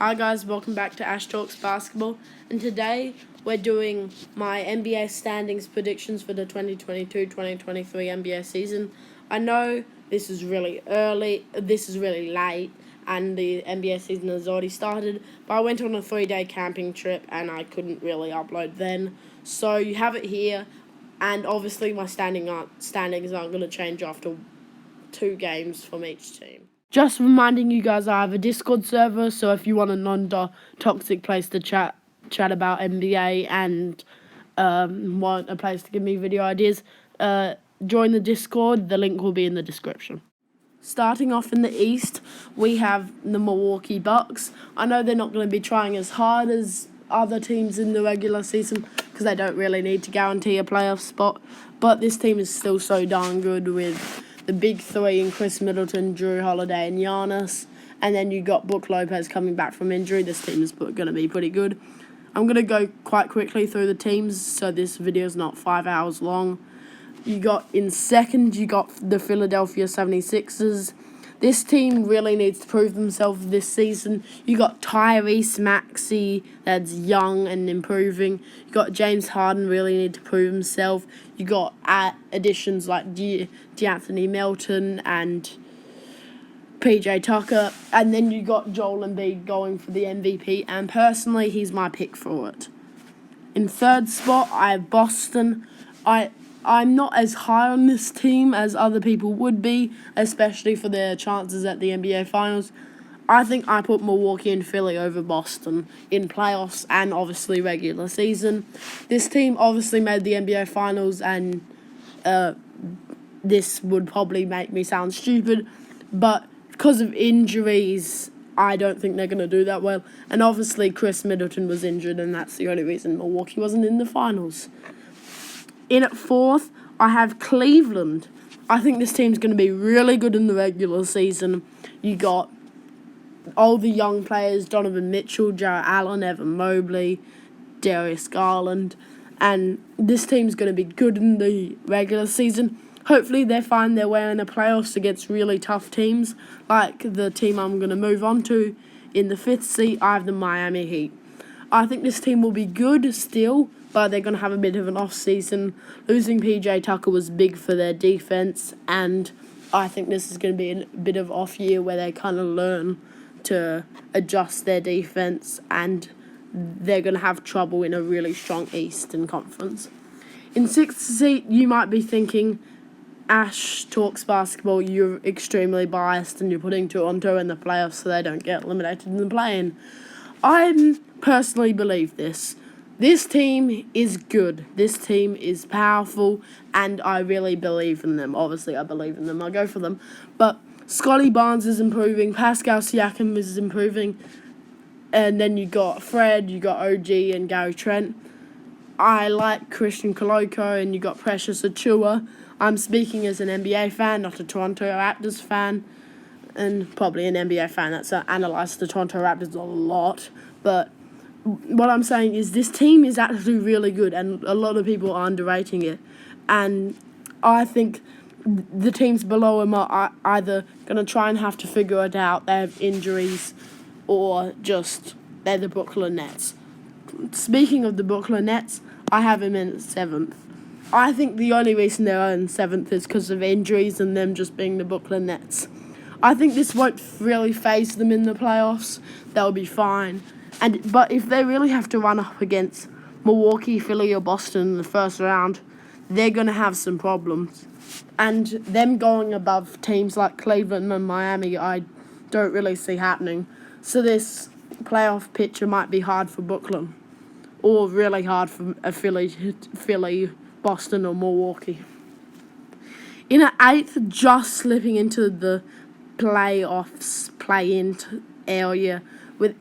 Hi guys, welcome back to Ash Talks Basketball, and today we're doing my NBA standings predictions for the 2022-2023 NBA season. I know this is really late, and the NBA season has already started, but I went on a 3-day camping trip and I couldn't really upload then. So you have it here, and obviously my standings aren't going to change after 2 games from each team. Just reminding you guys, I have a Discord server, so if you want a non-toxic place to chat about NBA and want a place to give me video ideas, join the Discord. The link will be in the description. Starting off in the East, we have the Milwaukee Bucks. I know they're not going to be trying as hard as other teams in the regular season because they don't really need to guarantee a playoff spot, but this team is still so darn good with the big three in Chris Middleton, Jrue Holiday, and Giannis. And then you got Brook Lopez coming back from injury. This team is going to be pretty good. I'm going to go quite quickly through the teams, so this video is not 5 hours long. You got in second, you got the Philadelphia 76ers. This team really needs to prove themselves this season. You got Tyrese Maxey, that's young and improving. You got James Harden, really need to prove himself. You got additions like D'Anthony Melton and PJ Tucker. And then you got Joel Embiid going for the MVP. And personally, he's my pick for it. In third spot, I have Boston. I'm not as high on this team as other people would be, especially for their chances at the NBA Finals. I think I put Milwaukee and Philly over Boston in playoffs and obviously regular season. This team obviously made the NBA Finals, and this would probably make me sound stupid, but because of injuries, I don't think they're going to do that well. And obviously Chris Middleton was injured, and that's the only reason Milwaukee wasn't in the finals. In at fourth, I have Cleveland. I think this team's going to be really good in the regular season. You got all the young players, Donovan Mitchell, Jarrett Allen, Evan Mobley, Darius Garland. And this team's going to be good in the regular season. Hopefully they find their way in the playoffs against really tough teams, like the team I'm going to move on to. In the fifth seat, I have the Miami Heat. I think this team will be good still, but they're going to have a bit of an off-season. Losing PJ Tucker was big for their defense, and I think this is going to be a bit of off year where they kind of learn to adjust their defense, and they're going to have trouble in a really strong Eastern Conference. In sixth seat, you might be thinking, Ash Talks Basketball, you're extremely biased and you're putting Toronto in the playoffs so they don't get eliminated in the play-in. I personally believe this. This team is good. This team is powerful, and I really believe in them. Obviously, I believe in them. I go for them. But Scotty Barnes is improving. Pascal Siakam is improving. And then you got Fred, you got OG, and Gary Trent. I like Christian Koloko, and you got Precious Achiuwa. I'm speaking as an NBA fan, not a Toronto Raptors fan, and probably an NBA fan that's analysed the Toronto Raptors a lot. But what I'm saying is this team is actually really good, and a lot of people are underrating it. And I think the teams below them are either going to try and have to figure it out. They have injuries, or just they're the Brooklyn Nets. Speaking of the Brooklyn Nets, I have them in 7th. I think the only reason they're in 7th is because of injuries and them just being the Brooklyn Nets. I think this won't really phase them in the playoffs. They'll be fine. But if they really have to run up against Milwaukee, Philly, or Boston in the first round, they're going to have some problems. And them going above teams like Cleveland and Miami, I don't really see happening. So this playoff picture might be hard for Brooklyn, or really hard for a Philly, Boston, or Milwaukee. In at 8th, just slipping into the playoffs, play-in area,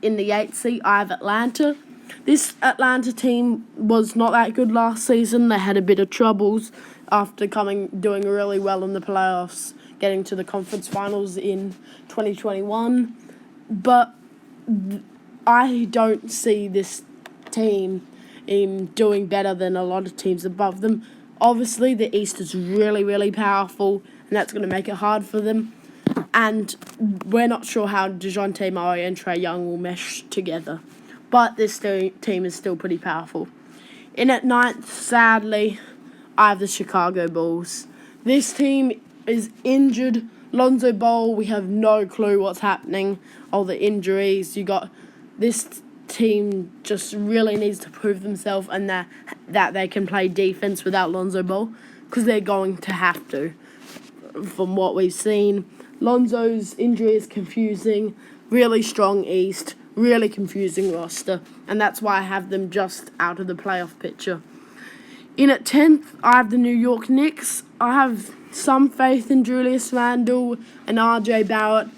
in the 8th seat, I have Atlanta. This Atlanta team was not that good last season. They had a bit of troubles after doing really well in the playoffs, getting to the conference finals in 2021. But I don't see this team doing better than a lot of teams above them. Obviously, the East is really, really powerful, and that's going to make it hard for them. And we're not sure how DeJounte Murray and Trae Young will mesh together. But this team is still pretty powerful. In at 9th, sadly, I have the Chicago Bulls. This team is injured. Lonzo Ball, we have no clue what's happening. All the injuries. This team just really needs to prove themselves and that they can play defense without Lonzo Ball, because they're going to have to. From what we've seen, Lonzo's injury is confusing. Really strong East, really confusing roster, and that's why I have them just out of the playoff picture. In at 10th, I have the New York Knicks. I have some faith in Julius Randle and RJ Barrett.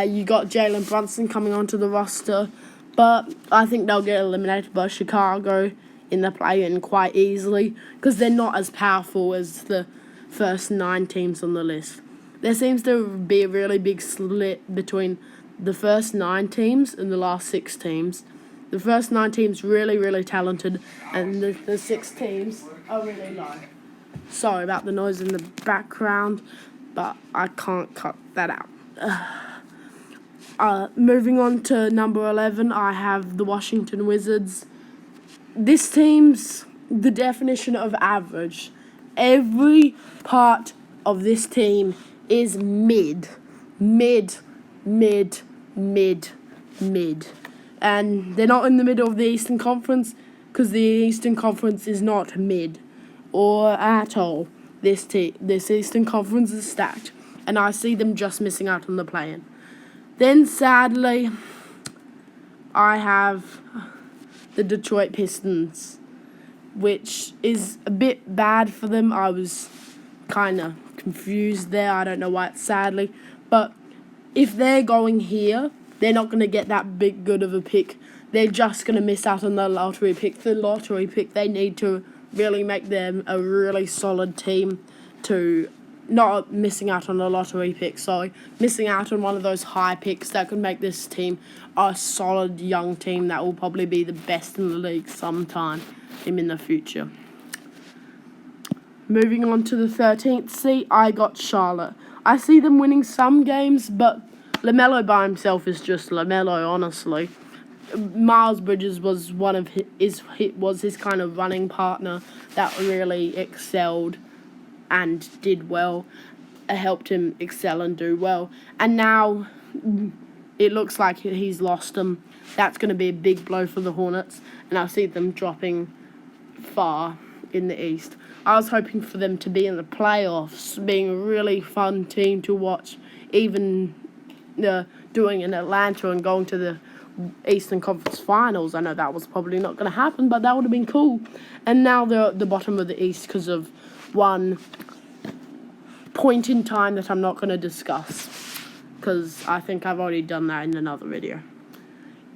You got Jalen Brunson coming onto the roster, but I think they'll get eliminated by Chicago in the play-in quite easily, because they're not as powerful as the first 9 teams on the list. There seems to be a really big split between the first 9 teams and the last 6 teams. The first 9 teams really, really talented, and the 6 teams are really low. Sorry about the noise in the background, but I can't cut that out. Moving on to number 11, I have the Washington Wizards. This team's the definition of average. Every part of this team is mid. And they're not in the middle of the Eastern Conference, because the Eastern Conference is not mid or at all. This Eastern Conference is stacked, and I see them just missing out on the play-in. Then, sadly, I have the Detroit Pistons, which is a bit bad for them. I was kind of confused there. I don't know why it's sadly. But if they're going here, they're not going to get that big good of a pick. They're just going to miss out on the lottery pick. The lottery pick, they need to really make them a really solid team to not missing out on a lottery pick, missing out on one of those high picks that could make this team a solid young team that will probably be the best in the league sometime in the future. Moving on to the 13th seat, I got Charlotte. I see them winning some games, but LaMelo by himself is just LaMelo, honestly. Miles Bridges was his kind of running partner that really excelled and did well, helped him excel and do well. And now it looks like he's lost them. That's going to be a big blow for the Hornets, and I see them dropping far in the East. I was hoping for them to be in the playoffs, being a really fun team to watch, even doing in Atlanta and going to the Eastern Conference Finals. I know that was probably not going to happen, but that would have been cool. And now they're at the bottom of the East because of one point in time that I'm not going to discuss, because I think I've already done that in another video.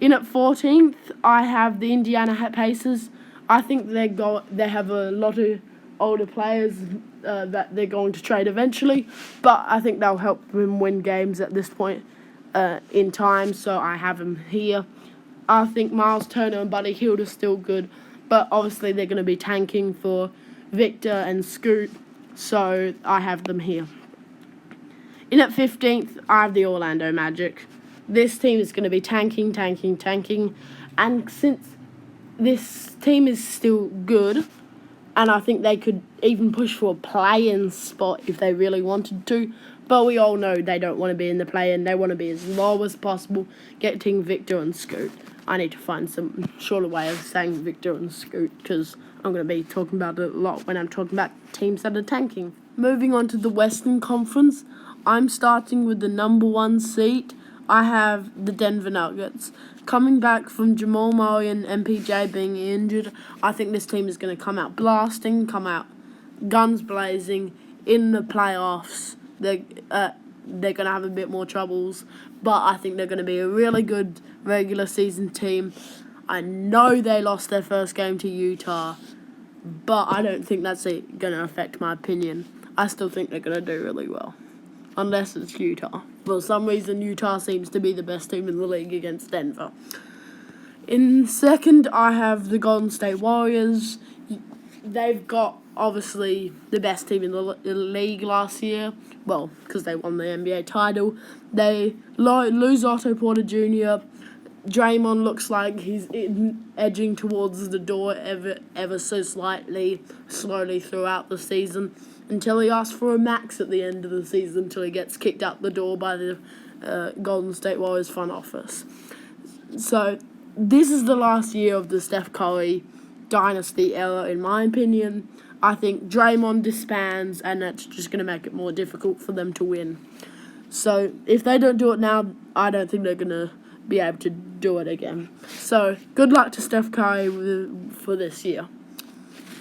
In at 14th, I have the Indiana Pacers. I think they have a lot of older players that they're going to trade eventually, but I think they'll help them win games at this point in time, so I have them here. I think Miles Turner and Buddy Hield are still good, but obviously they're going to be tanking for Victor and Scoot, so I have them here. In at 15th, I have the Orlando Magic. This team is going to be tanking, and since this team is still good, and I think they could even push for a play-in spot if they really wanted to, but we all know they don't want to be in the play-in. They want to be as low as possible, getting Victor and Scoot. I need to find some shorter way of saying Victor and Scoot, because I'm going to be talking about it a lot when I'm talking about teams that are tanking. Moving on to the Western Conference, I'm starting with the number 1 seed. I have the Denver Nuggets. Coming back from Jamal Murray and MPJ being injured, I think this team is going to come out blasting, come out guns blazing in the playoffs. They're going to have a bit more troubles, but I think they're going to be a really good regular season team. I know they lost their first game to Utah, but I don't think that's going to affect my opinion. I still think they're going to do really well, unless it's Utah. For some reason, Utah seems to be the best team in the league against Denver. In second, I have the Golden State Warriors. They've got obviously the best team in the league last year. Well, because they won the NBA title. They lose Otto Porter Jr. Draymond looks like he's edging towards the door ever so slowly throughout the season, until he asks for a max at the end of the season, until he gets kicked out the door by the Golden State Warriors front office. So this is the last year of the Steph Curry dynasty era, in my opinion. I think Draymond disbands, and that's just going to make it more difficult for them to win. So if they don't do it now, I don't think they're going to be able to do it again. So good luck to Steph Curry for this year.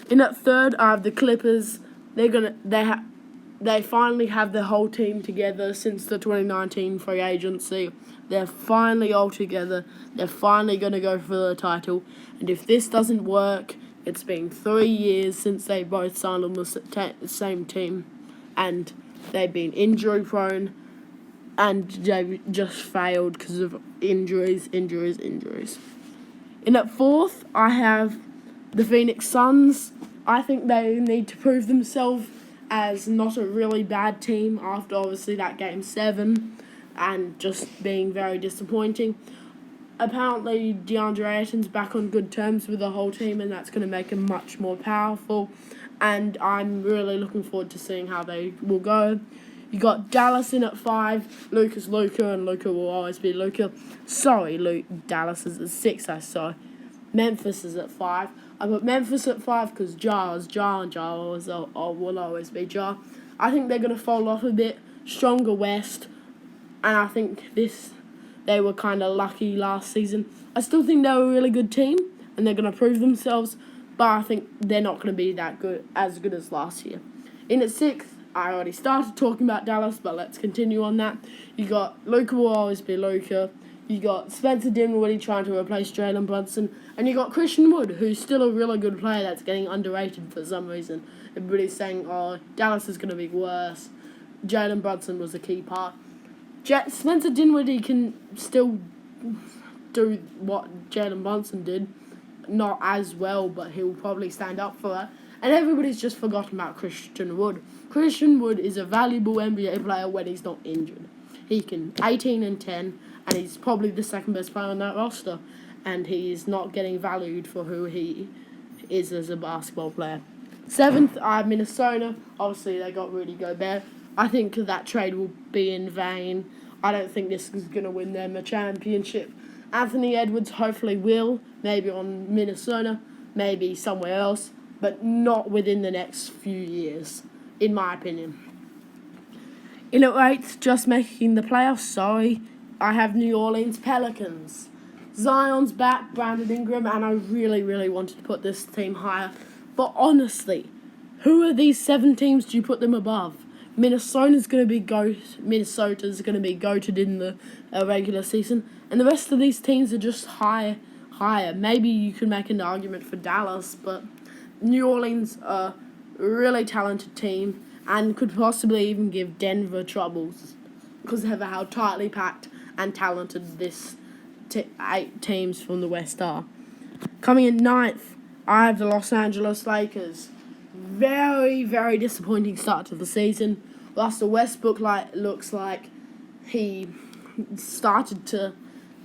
In at third, I have the Clippers. They finally have their whole team together since the 2019 free agency. They're finally all together. They're finally going to go for the title. And if this doesn't work, it's been 3 years since they both signed on the same team. And they've been injury prone. And they just failed because of injuries. In at fourth, I have the Phoenix Suns. I think they need to prove themselves as not a really bad team after obviously that Game 7 and just being very disappointing. Apparently, DeAndre Ayton's back on good terms with the whole team, and that's going to make them much more powerful. And I'm really looking forward to seeing how they will go. You got Dallas in at 5. Luka's Luka, and Luka will always be Luka. Sorry, Dallas is at 6, I saw. Memphis is at 5. I put Memphis at 5 because Ja will always be Ja. I think they're going to fall off a bit. Stronger West. And I think they were kind of lucky last season. I still think they're a really good team, and they're going to prove themselves. But I think they're not going to be as good as last year. In at 6th, I already started talking about Dallas, but let's continue on that. You got Luka will always be Luka. You got Spencer Dinwiddie trying to replace Jalen Brunson. And you got Christian Wood, who's still a really good player that's getting underrated for some reason. Everybody's saying, Dallas is going to be worse. Jalen Brunson was a key part. Spencer Dinwiddie can still do what Jalen Brunson did. Not as well, but he'll probably stand up for that. And everybody's just forgotten about Christian Wood. Christian Wood is a valuable NBA player when he's not injured. He can 18 and 10, and he's probably the second best player on that roster. And he's not getting valued for who he is as a basketball player. 7th, I have Minnesota. Obviously, they got Rudy Gobert. I think that trade will be in vain. I don't think this is going to win them a championship. Anthony Edwards hopefully will, maybe on Minnesota, maybe somewhere else, but not within the next few years, in my opinion. In at 8th, just making the playoffs, I have New Orleans Pelicans. Zion's back, Brandon Ingram, and I really, really wanted to put this team higher. But honestly, who are these 7 teams do you put them above? Minnesota's going to be goated in the regular season, and the rest of these teams are just higher. Maybe you could make an argument for Dallas, but New Orleans are a really talented team and could possibly even give Denver troubles because of how tightly packed and talented this 8 teams from the West are. Coming in 9th, I have the Los Angeles Lakers. Very, very disappointing start to the season. Russell Westbrook looks like he started to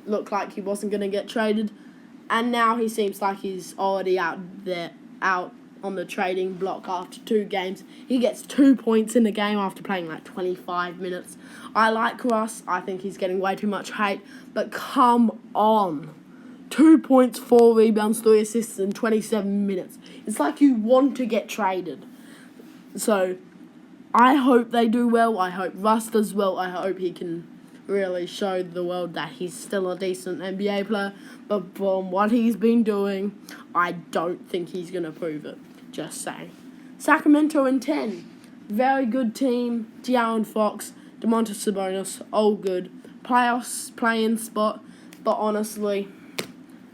look like he wasn't going to get traded, and now he seems like he's already out on the trading block after 2 games. He gets 2 points in the game after playing 25 minutes. I like Russ. I think he's getting way too much hate, but come on. 2 points, 4 rebounds, 3 assists in 27 minutes. It's like you want to get traded. So, I hope they do well. I hope Russ does well. I hope he can really show the world that he's still a decent NBA player. But from what he's been doing, I don't think he's going to prove it. Just saying. Sacramento in 10. Very good team. De'Aaron Fox, Domantas Sabonis, all good. Playoffs, play-in spot. But honestly,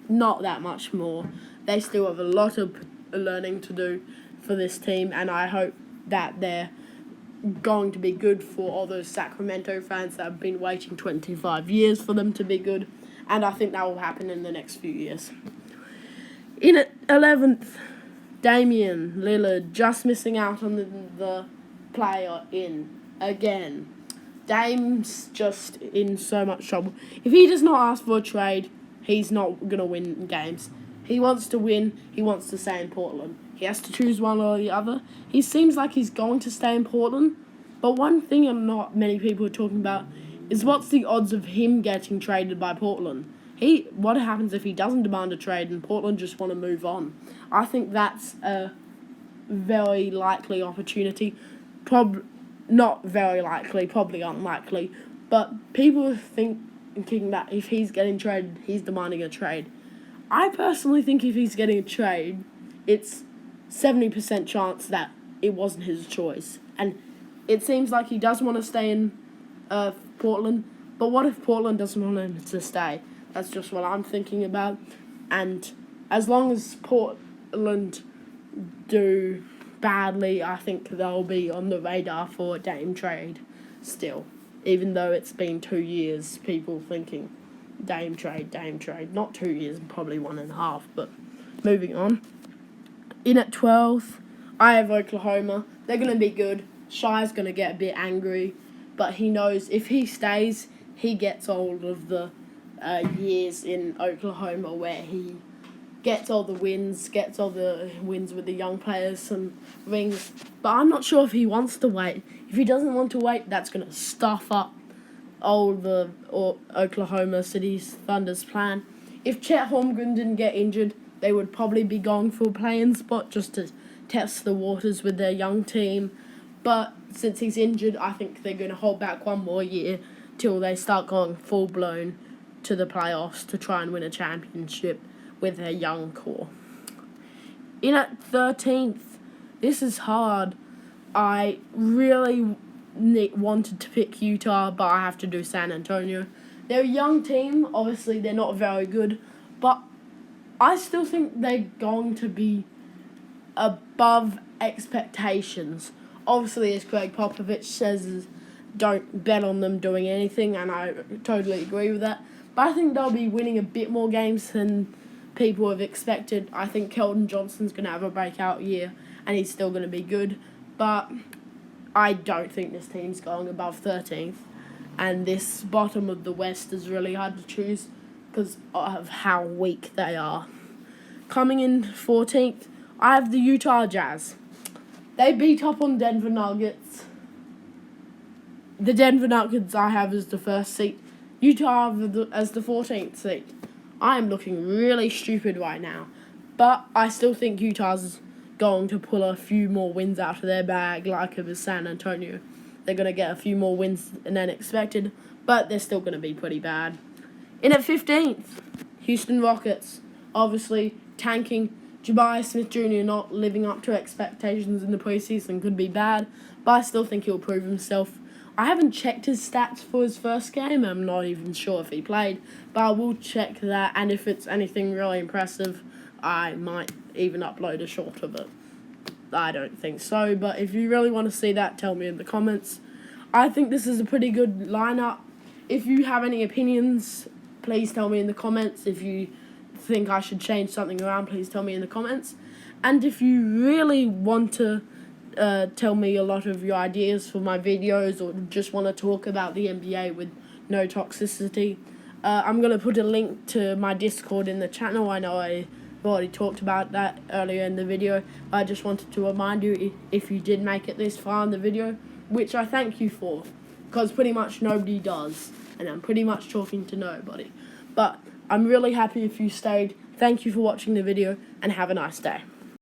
not that much more. They still have a lot of learning to do for this team, and I hope that they're going to be good for all those Sacramento fans that have been waiting 25 years for them to be good, and I think that will happen in the next few years. In 11th, Damian Lillard just missing out on the player in again. Dame's just in so much trouble. If he does not ask for a trade, he's not going to win games. He wants to win. He wants to stay in Portland. He has to choose one or the other. He seems like he's going to stay in Portland. But one thing not many people are talking about is what's the odds of him getting traded by Portland? What happens if he doesn't demand a trade and Portland just want to move on? I think that's a very likely opportunity. Not very likely, probably unlikely. But people are thinking that if he's getting traded, he's demanding a trade. I personally think if he's getting a trade, it's 70% chance that it wasn't his choice. And it seems like he does want to stay in Portland. But what if Portland doesn't want him to stay? That's just what I'm thinking about. And as long as Portland do badly, I think they'll be on the radar for a Dame trade still. Even though it's been 2 years, people thinking Dame trade. Not 2 years, probably 1.5, but moving on. In at 12th, I have Oklahoma. They're going to be good. Shai's going to get a bit angry, but he knows if he stays, he gets all of the years in Oklahoma where he gets all the wins with the young players and rings. But I'm not sure if he wants to wait. If he doesn't want to wait, that's going to stuff up all the Oklahoma City Thunder's plan. If Chet Holmgren didn't get injured, they would probably be going for a play-in spot just to test the waters with their young team. But since he's injured, I think they're going to hold back one more year till they start going full-blown to the playoffs to try and win a championship with their young core. In at 13th, this is hard. I really wanted to pick Utah, but I have to do San Antonio. They're a young team. Obviously, they're not very good, but I still think they're going to be above expectations. Obviously, as Greg Popovich says, don't bet on them doing anything, and I totally agree with that. But I think they'll be winning a bit more games than people have expected. I think Keldon Johnson's going to have a breakout year, and he's still going to be good. But I don't think this team's going above 13th. And this bottom of the West is really hard to choose because of how weak they are. Coming in 14th, I have the Utah Jazz. They beat up on Denver Nuggets. The Denver Nuggets I have as the first seed. Utah as the 14th seed. I am looking really stupid right now. But I still think Utah's going to pull a few more wins out of their bag like it was San Antonio. They're going to get a few more wins than expected, but they're still going to be pretty bad. In at 15th, Houston Rockets. Obviously, tanking. Jabari Smith Jr. not living up to expectations in the preseason could be bad, but I still think he'll prove himself. I haven't checked his stats for his first game. I'm not even sure if he played, but I will check that, and if it's anything really impressive, I might even upload a short of it. I don't think so, but if you really want to see that, tell me in the comments. I think this is a pretty good lineup. If you have any opinions, please tell me in the comments. If you think I should change something around, please tell me in the comments. And if you really want to tell me a lot of your ideas for my videos or just want to talk about the NBA with no toxicity, I'm going to put a link to my Discord in the channel. I know I've already talked about that earlier in the video. I just wanted to remind you if you did make it this far in the video, which I thank you for, because pretty much nobody does, and I'm pretty much talking to nobody. But I'm really happy if you stayed. Thank you for watching the video, and have a nice day.